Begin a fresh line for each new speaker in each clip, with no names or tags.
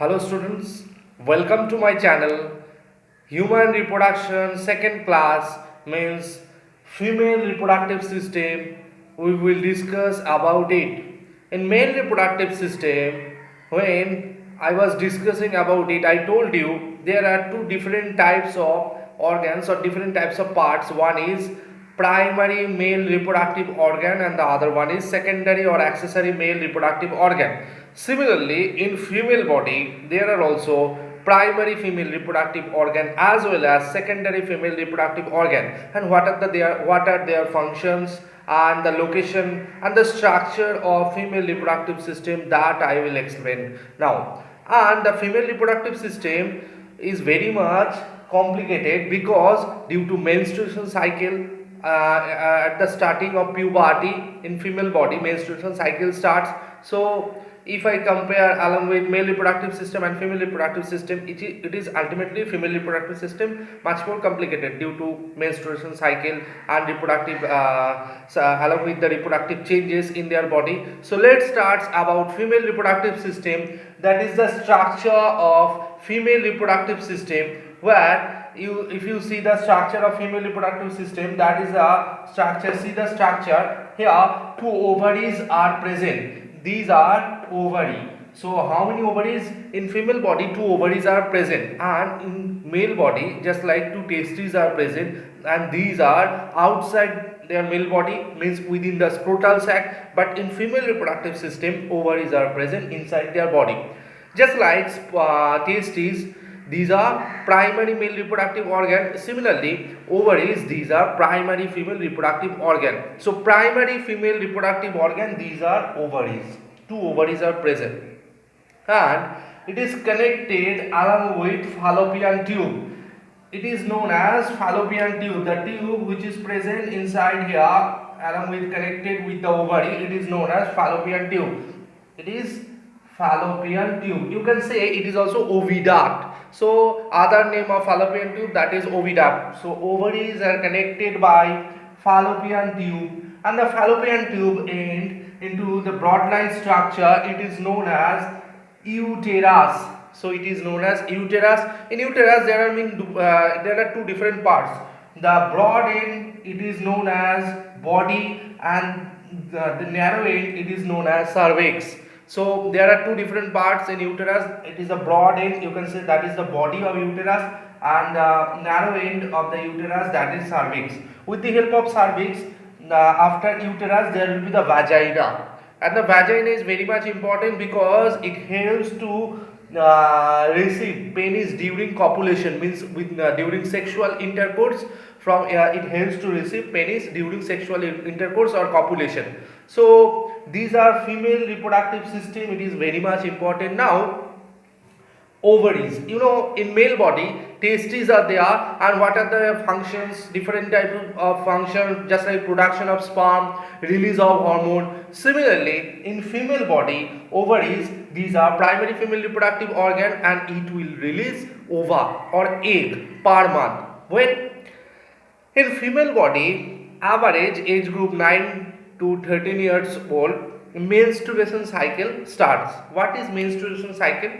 Hello students, welcome to my channel. Human reproduction second class means female reproductive system. We will discuss about it. In male reproductive system, when I was discussing about it, I told you there are two different types of organs or different types of parts. One is primary male reproductive organ and the other one is secondary or accessory male reproductive organ. Similarly, in female body, there are also primary female reproductive organ as well as secondary female reproductive organ. And what are their functions and the location and the structure of female reproductive system, that I will explain now. And the female reproductive system is very much complicated because due to menstruation cycle, at the starting of puberty in female body, menstruation cycle starts. So if I compare along with male reproductive system and female reproductive system, it is ultimately female reproductive system much more complicated due to menstruation cycle and reproductive along with the reproductive changes in their body. So let's start about female reproductive system. That is the structure of female reproductive system, where if you see the structure of female reproductive system, that is a structure. See the structure here. Two ovaries are present. These are ovary. So how many ovaries in female body? Two ovaries are present, and in male body just like two testes are present, and these are outside their male body, means within the scrotal sac. But in female reproductive system, ovaries are present inside their body. Just like testes, these are primary male reproductive organ. Similarly, ovaries, these are primary female reproductive organ. So primary female reproductive organ, these are ovaries. Two ovaries are present, and it is connected along with fallopian tube. It is known as fallopian tube. The tube which is present inside here along with connected with the ovary, it is known as fallopian tube. It is fallopian tube. You can say it is also oviduct. So other name of fallopian tube, that is oviduct. So ovaries are connected by fallopian tube, and the fallopian tube end into the broadline structure. It is known as uterus. So it is known as uterus. In uterus there are two different parts. The broad end, it is known as body, and the narrow end, it is known as cervix. So there are two different parts in uterus. It is a broad end, you can say that is the body of uterus, and the narrow end of the uterus, that is cervix. With the help of cervix, after uterus there will be the vagina, and the vagina is very much important because it helps to receive penis during copulation, means with during sexual intercourse. From it helps to receive penis during sexual intercourse or copulation. So these are female reproductive system. It is very much important. Now ovaries, in male body testes are there, and what are the functions? Different type of function, just like production of sperm, release of hormone. Similarly, in female body, ovaries, these are primary female reproductive organ, and it will release ova or egg per month. When in female body, average age group 9 to 13 years old, menstruation cycle starts. What is menstruation cycle?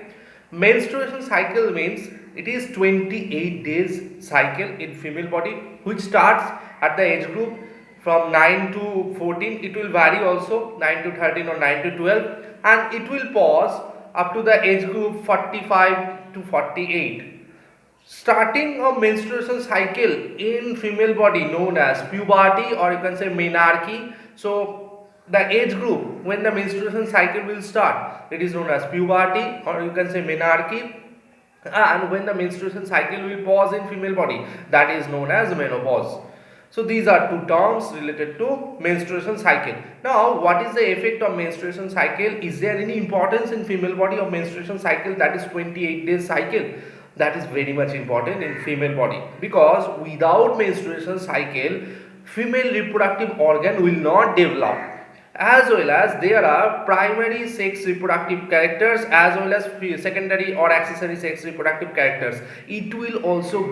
Menstruation cycle means it is 28 days cycle in female body, which starts at the age group from 9 to 14. It will vary also, 9 to 13 or 9 to 12, and it will pause up to the age group 45 to 48. Starting of menstruation cycle in female body known as puberty, or you can say menarche. So the age group when the menstruation cycle will start, it is known as puberty, or you can say menarche. And when the menstruation cycle will pause in female body, that is known as menopause. So these are two terms related to menstruation cycle. Now what is the effect of menstruation cycle? Is there any importance in female body of menstruation cycle, that is 28 days cycle? That is very much important in female body, because without menstruation cycle, female reproductive organ will not develop, as well as there are primary sex reproductive characters as well as secondary or accessory sex reproductive characters. It will also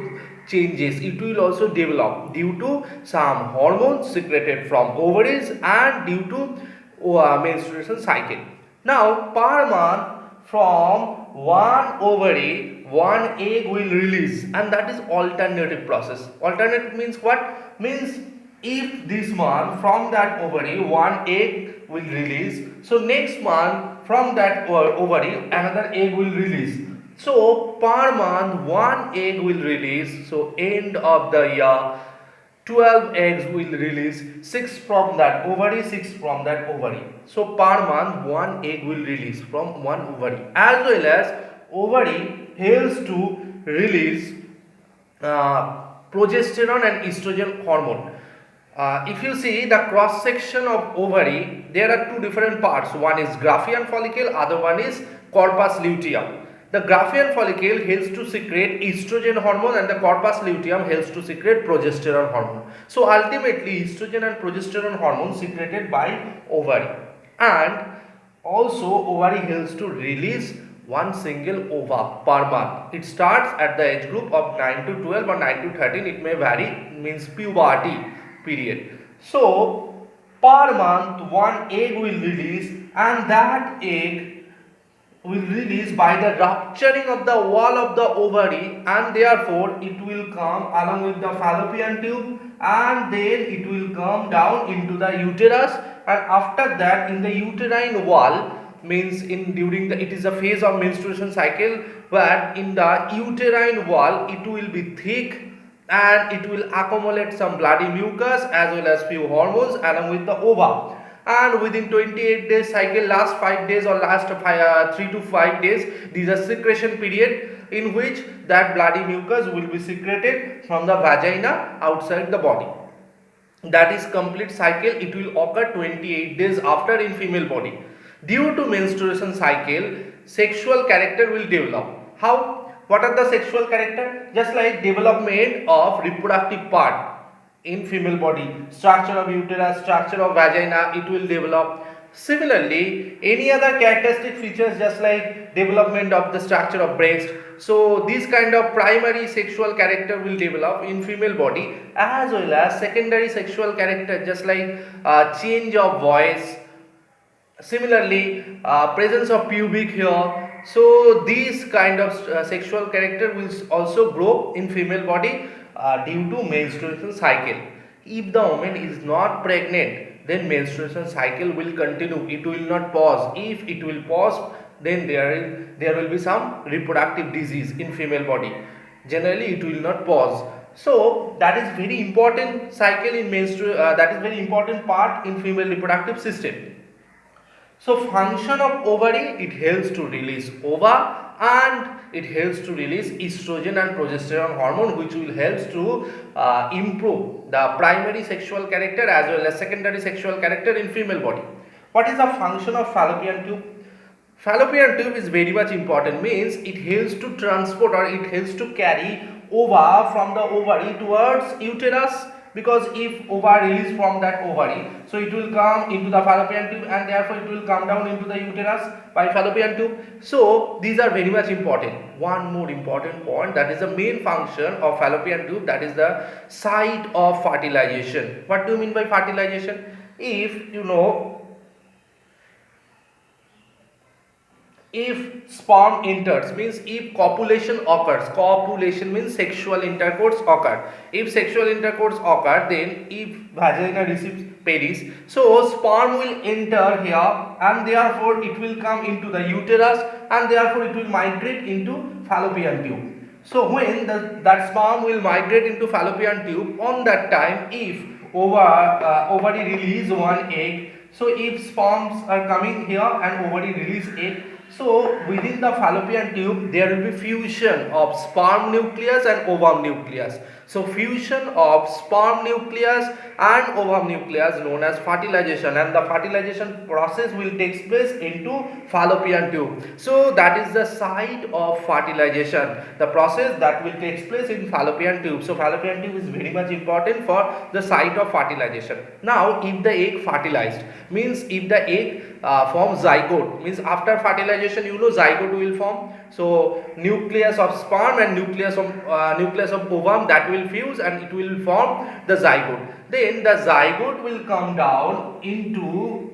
changes, it will also develop due to some hormones secreted from ovaries and due to menstruation cycle. Now per month from one ovary, one egg will release, and that is alternative process. Alternative means what? Means if this month from that ovary one egg will release, so next month from that ovary another egg will release. So per month one egg will release. So end of the year 12 eggs will release, 6 from that ovary, 6 from that ovary. So per month one egg will release from one ovary. As well as ovary helps to release progesterone and estrogen hormone. If you see the cross section of ovary, there are two different parts. One is Graafian follicle, other one is corpus luteum. The Graafian follicle helps to secrete estrogen hormone and the corpus luteum helps to secrete progesterone hormone. So ultimately estrogen and progesterone hormone secreted by ovary, and also ovary helps to release one single ova per month. It starts at the age group of 9 to 12 or 9 to 13, it may vary, means puberty period. So per month one egg will release, and that egg will release by the rupturing of the wall of the ovary, and therefore it will come along with the fallopian tube, and then it will come down into the uterus, and after that in the uterine wall, means in during the, it is a phase of menstruation cycle where in the uterine wall it will be thick and it will accumulate some bloody mucus as well as few hormones along with the ova, and within 28 days cycle, last 5 days or last 3 to 5 days, these are secretion period in which that bloody mucus will be secreted from the vagina outside the body. That is complete cycle. It will occur 28 days after in female body. Due to menstruation cycle, sexual character will develop. How? What are the sexual character? Just like development of reproductive part in female body, structure of uterus, structure of vagina, it will develop. Similarly, any other characteristic features just like development of the structure of breast. So this kind of primary sexual character will develop in female body, as well as secondary sexual character just like change of voice. Similarly, presence of pubic hair. So these kind of sexual character will also grow in female body due to menstruation cycle. If the woman is not pregnant, then menstruation cycle will continue. It will not pause. If it will pause, then there will be some reproductive disease in female body. Generally, it will not pause. So that is very important cycle in that is very important part in female reproductive system. So function of ovary, it helps to release ova and it helps to release estrogen and progesterone hormone, which will helps to improve the primary sexual character as well as secondary sexual character in female body. What is the function of fallopian tube? Fallopian tube is very much important, means it helps to transport or it helps to carry ova from the ovary towards uterus, because if ova release from that ovary, so it will come into the fallopian tube and therefore it will come down into the uterus by fallopian tube. So these are very much important. One more important point, that is the main function of fallopian tube, that is the site of fertilization. What do you mean by fertilization? If you know, if sperm enters, means if copulation occurs, copulation means sexual intercourse occur. If sexual intercourse occur, then if vagina receives penis, so sperm will enter here and therefore it will come into the uterus and therefore it will migrate into fallopian tube. So when that sperm will migrate into fallopian tube, on that time if ovary release one egg, so if sperms are coming here and ovary release egg, so within the fallopian tube there will be fusion of sperm nucleus and ovum nucleus. So fusion of sperm nucleus and ovum nucleus known as fertilization, and the fertilization process will take place into fallopian tube. So that is the site of fertilization, the process that will take place in fallopian tube. So fallopian tube is very much important for the site of fertilization. Now if the egg fertilized, means if the egg forms zygote, means after fertilization you know zygote will form. So nucleus of sperm and nucleus of ovum, that will fuse and it will form the zygote. Then the zygote will come down into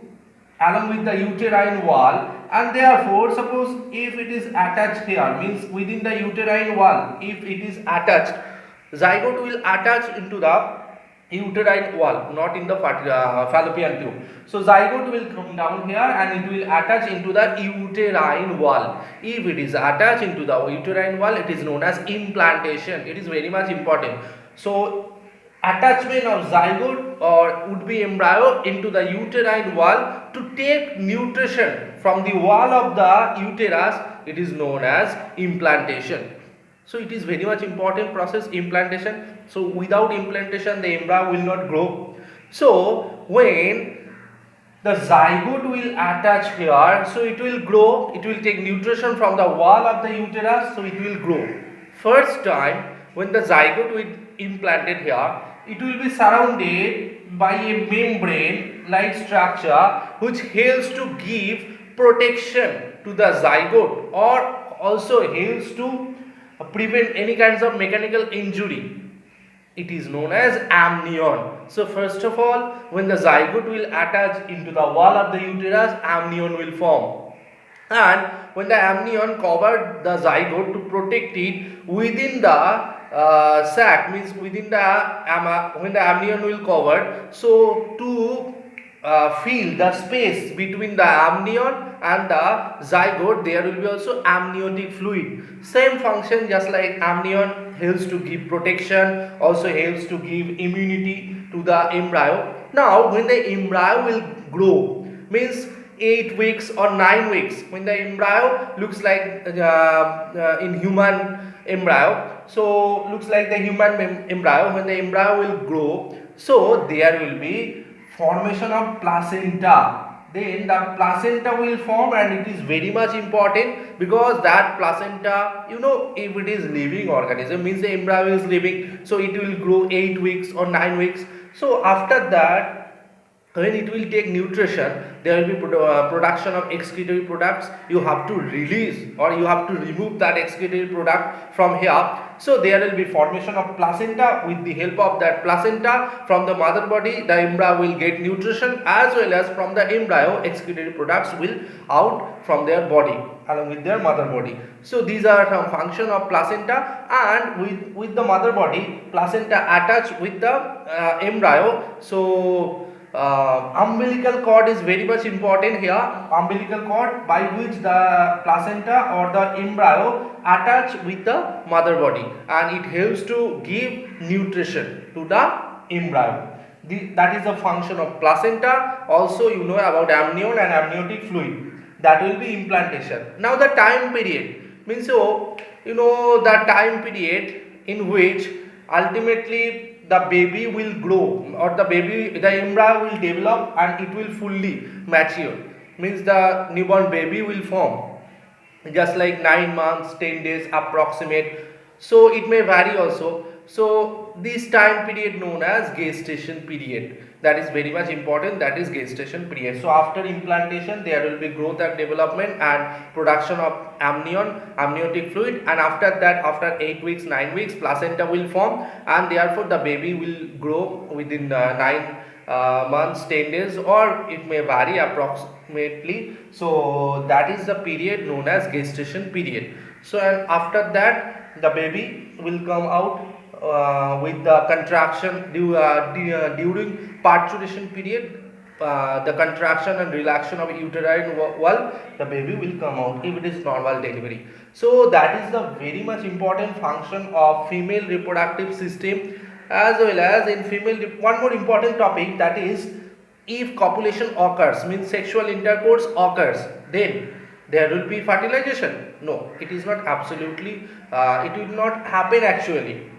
along with the uterine wall, and therefore suppose if it is attached here, means within the uterine wall, if it is attached, zygote will attach into the uterine wall, not in the fallopian tube. So zygote will come down here and it will attach into the uterine wall. If it is attached into the uterine wall, it is known as implantation. It is very much important. So attachment of zygote or would be embryo into the uterine wall to take nutrition from the wall of the uterus, it is known as implantation. So it is very much important process, implantation. So without implantation the embryo will not grow. So when the zygote will attach here, so it will grow, it will take nutrition from the wall of the uterus, so it will grow. First time when the zygote will implanted here, it will be surrounded by a membrane like structure which helps to give protection to the zygote or also helps to prevent any kinds of mechanical injury. It is known as amnion. So first of all, when the zygote will attach into the wall of the uterus, amnion will form. And when the amnion covered the zygote to protect it within the sac, means within the when the amnion will cover, so to fill the space between the amnion and the zygote, there will be also amniotic fluid. Same function, just like amnion helps to give protection, also helps to give immunity to the embryo. Now when the embryo will grow, means 8 weeks or 9 weeks, when the embryo looks like in human embryo, so looks like the human embryo, when the embryo will grow, so there will be formation of placenta. Then the placenta will form, and it is very much important because that placenta, you know, if it is living organism, means the embryo is living, so it will grow 8 weeks or 9 weeks. So after that, when it will take nutrition, there will be production of excretory products. You have to release or you have to remove that excretory product from here. So there will be formation of placenta. With the help of that placenta from the mother body, the embryo will get nutrition, as well as from the embryo excretory products will out from their body along with their mother body. So these are some function of placenta, and with the mother body, placenta attached with the embryo. So umbilical cord is very much important here. Umbilical cord by which the placenta or the embryo attach with the mother body, and it helps to give nutrition to the embryo. That is the function of placenta. Also you know about amnion and amniotic fluid. That will be implantation. Now the time period means, so you know the time period in which ultimately the baby will grow, or the embryo will develop and it will fully mature, means the newborn baby will form, just like 9 months, 10 days approximate. So it may vary also. So this time period known as gestation period, that is very much important, that is gestation period. So after implantation there will be growth and development and production of amnion, amniotic fluid, and after that, after 8 weeks, 9 weeks, placenta will form, and therefore the baby will grow within 9 months, 10 days, or it may vary approximately. So that is the period known as gestation period. So and after that the baby will come out with the contraction during parturition period. The contraction and relaxation of uterine wall, the baby will come out if it is normal delivery. So that is the very much important function of female reproductive system. As well as in female, one more important topic, that is, if copulation occurs, means sexual intercourse occurs, then there will be fertilization. No, it is not absolutely, it will not happen actually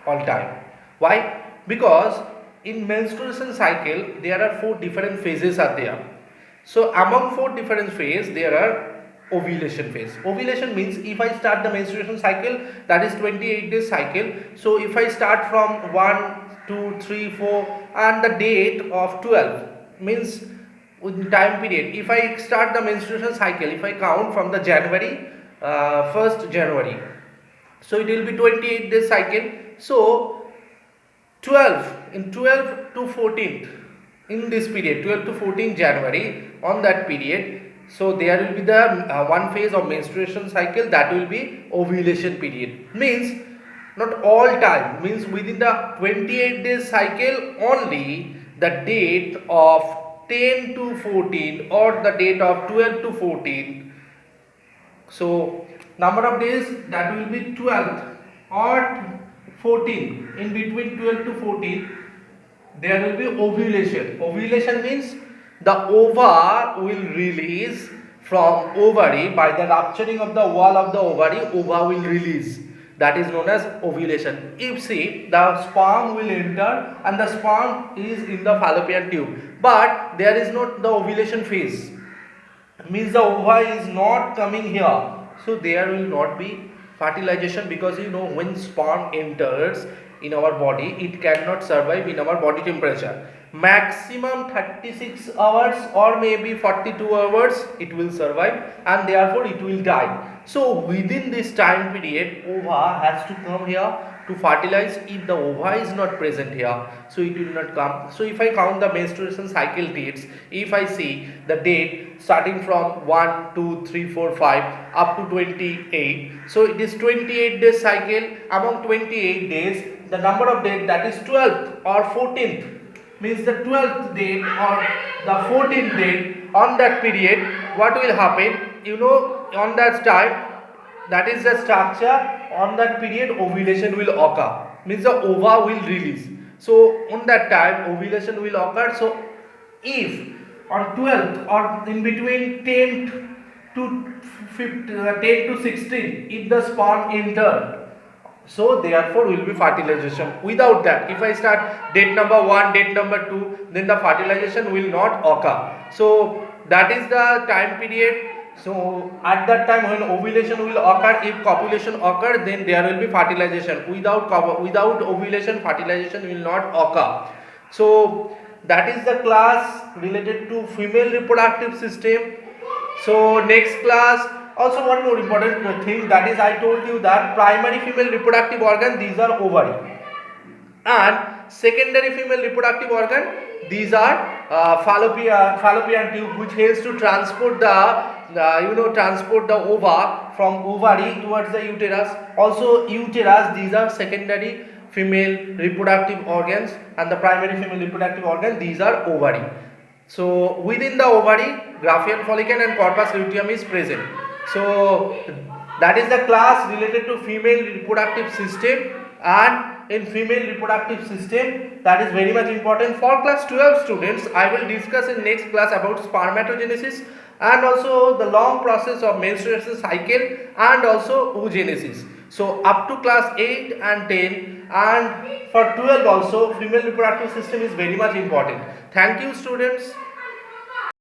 all time. Why? Because in menstruation cycle there are 4 different phases are there. So among 4 different phases there are ovulation phase. Ovulation means if I start the menstruation cycle, that is 28 days cycle. So if I start from 1, 2, 3, 4 and the date of 12, means with time period, if I start the menstruation cycle, if I count from the January, 1st January, so it will be 28 days cycle. So 12 to 14th, in this period 12 to 14 January, on that period. So there will be the one phase of menstruation cycle, that will be ovulation period. Means not all time, means within the 28 days cycle only, the date of 10 to 14 or the date of 12 to 14. So number of days, that will be 12 or 14. In between 12 to 14 there will be ovulation. Ovulation means the ova will release from ovary. By the rupturing of the wall of the ovary, ova will release. That is known as ovulation. If see, the sperm will enter and the sperm is in the fallopian tube, but there is not the ovulation phase, means the ova is not coming here, so there will not be fertilization, because you know when sperm enters in our body, it cannot survive in our body temperature. Maximum 36 hours or maybe 42 hours it will survive, and therefore it will die. So within this time period, ova has to come here to fertilize. If the ova is not present here, so it will not come. So if I count the menstruation cycle dates, if I see the date starting from 1 2 3 4 5 up to 28, so it is 28 days cycle. Among 28 days, the number of days, that is 12th or 14th, means the 12th date or the 14th date, on that period what will happen, you know, on that time, that is the structure, on that period ovulation will occur, means the ova will release. So on that time ovulation will occur. So if on 12th or in between 10th to 10 to 16, if the sperm entered, so therefore will be fertilization. Without that, if I start date number 1, date number 2, then the fertilization will not occur. So that is the time period. So at that time when ovulation will occur, if copulation occur, then there will be fertilization. Without ovulation, fertilization will not occur. So that is the class related to female reproductive system. So next class, also one more important thing, that is I told you that primary female reproductive organ, these are ovary, and secondary female reproductive organ, these are fallopian tube, which helps to transport transport the ova from ovary towards the uterus. Also uterus, these are secondary female reproductive organs, and the primary female reproductive organ, these are ovary. So within the ovary, Graafian follicle and corpus luteum is present. So that is the class related to female reproductive system. And in female reproductive system, that is very much important for class 12 students. I will discuss in next class about spermatogenesis and also the long process of menstruation cycle and also oogenesis. So up to class 8 and 10, and for 12 also female reproductive system is very much important. Thank you students.